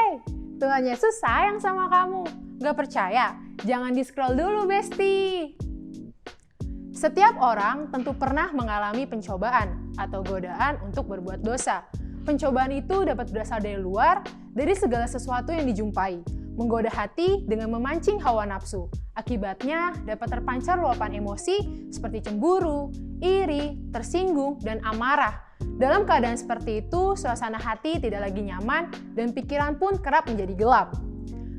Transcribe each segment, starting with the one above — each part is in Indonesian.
Hey, Tuhan Yesus sayang sama kamu. Gak percaya? Jangan di-scroll dulu, Besti. Setiap orang tentu pernah mengalami pencobaan atau godaan untuk berbuat dosa. Pencobaan itu dapat berasal dari luar, dari segala sesuatu yang dijumpai, menggoda hati dengan memancing hawa nafsu. Akibatnya dapat terpancar luapan emosi seperti cemburu, iri, tersinggung, dan amarah. Dalam keadaan seperti itu, suasana hati tidak lagi nyaman dan pikiran pun kerap menjadi gelap.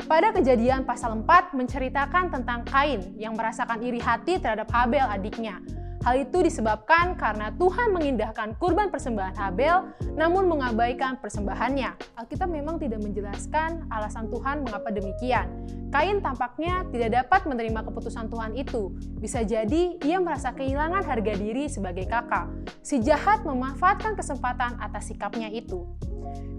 Pada Kejadian pasal 4 menceritakan tentang Kain yang merasakan iri hati terhadap Habel adiknya. Hal itu disebabkan karena Tuhan mengindahkan kurban persembahan Habel, namun mengabaikan persembahannya. Alkitab memang tidak menjelaskan alasan Tuhan mengapa demikian. Kain tampaknya tidak dapat menerima keputusan Tuhan itu. Bisa jadi ia merasa kehilangan harga diri sebagai kakak. Si jahat memanfaatkan kesempatan atas sikapnya itu.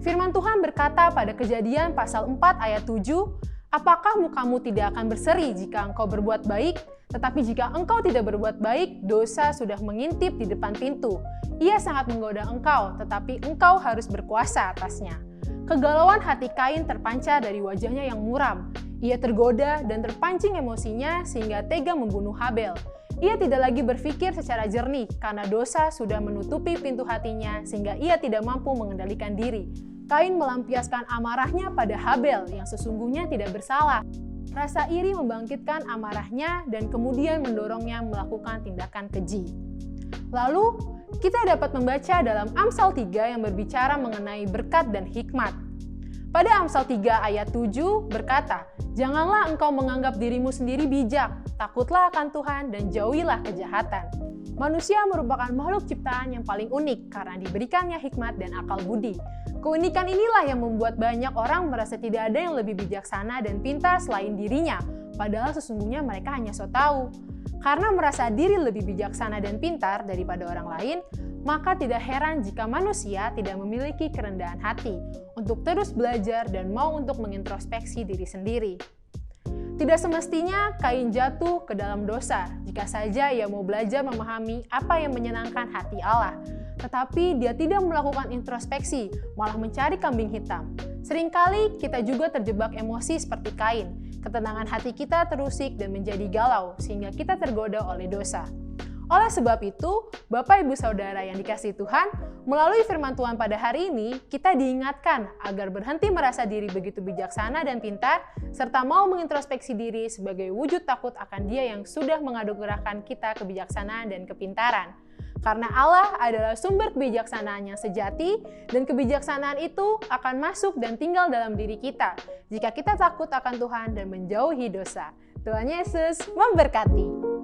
Firman Tuhan berkata pada Kejadian pasal 4 ayat 7, "Apakah mukamu tidak akan berseri jika engkau berbuat baik? Tetapi jika engkau tidak berbuat baik, dosa sudah mengintip di depan pintu. Ia sangat menggoda engkau, tetapi engkau harus berkuasa atasnya." Kegalauan hati Kain terpancar dari wajahnya yang muram. Ia tergoda dan terpancing emosinya sehingga tega membunuh Habel. Ia tidak lagi berpikir secara jernih karena dosa sudah menutupi pintu hatinya sehingga ia tidak mampu mengendalikan diri. Kain melampiaskan amarahnya pada Habel yang sesungguhnya tidak bersalah. Rasa iri membangkitkan amarahnya dan kemudian mendorongnya melakukan tindakan keji. Lalu, kita dapat membaca dalam Amsal 3 yang berbicara mengenai berkat dan hikmat. Pada Amsal 3 ayat 7 berkata, "Janganlah engkau menganggap dirimu sendiri bijak, takutlah akan Tuhan dan jauhilah kejahatan." Manusia merupakan makhluk ciptaan yang paling unik karena diberikannya hikmat dan akal budi. Keunikan inilah yang membuat banyak orang merasa tidak ada yang lebih bijaksana dan pintar selain dirinya, padahal sesungguhnya mereka hanya so tahu. Karena merasa diri lebih bijaksana dan pintar daripada orang lain, maka tidak heran jika manusia tidak memiliki kerendahan hati untuk terus belajar dan mau untuk mengintrospeksi diri sendiri. Tidak semestinya Kain jatuh ke dalam dosa jika saja ia mau belajar memahami apa yang menyenangkan hati Allah. Tetapi dia tidak melakukan introspeksi, malah mencari kambing hitam. Seringkali kita juga terjebak emosi seperti Kain. Ketenangan hati kita terusik dan menjadi galau, sehingga kita tergoda oleh dosa. Oleh sebab itu, Bapak Ibu Saudara yang dikasihi Tuhan, melalui firman Tuhan pada hari ini, kita diingatkan agar berhenti merasa diri begitu bijaksana dan pintar, serta mau mengintrospeksi diri sebagai wujud takut akan Dia yang sudah menganugerahkan kita kebijaksanaan dan kepintaran. Karena Allah adalah sumber kebijaksanaan yang sejati, dan kebijaksanaan itu akan masuk dan tinggal dalam diri kita jika kita takut akan Tuhan dan menjauhi dosa. Tuhan Yesus memberkati.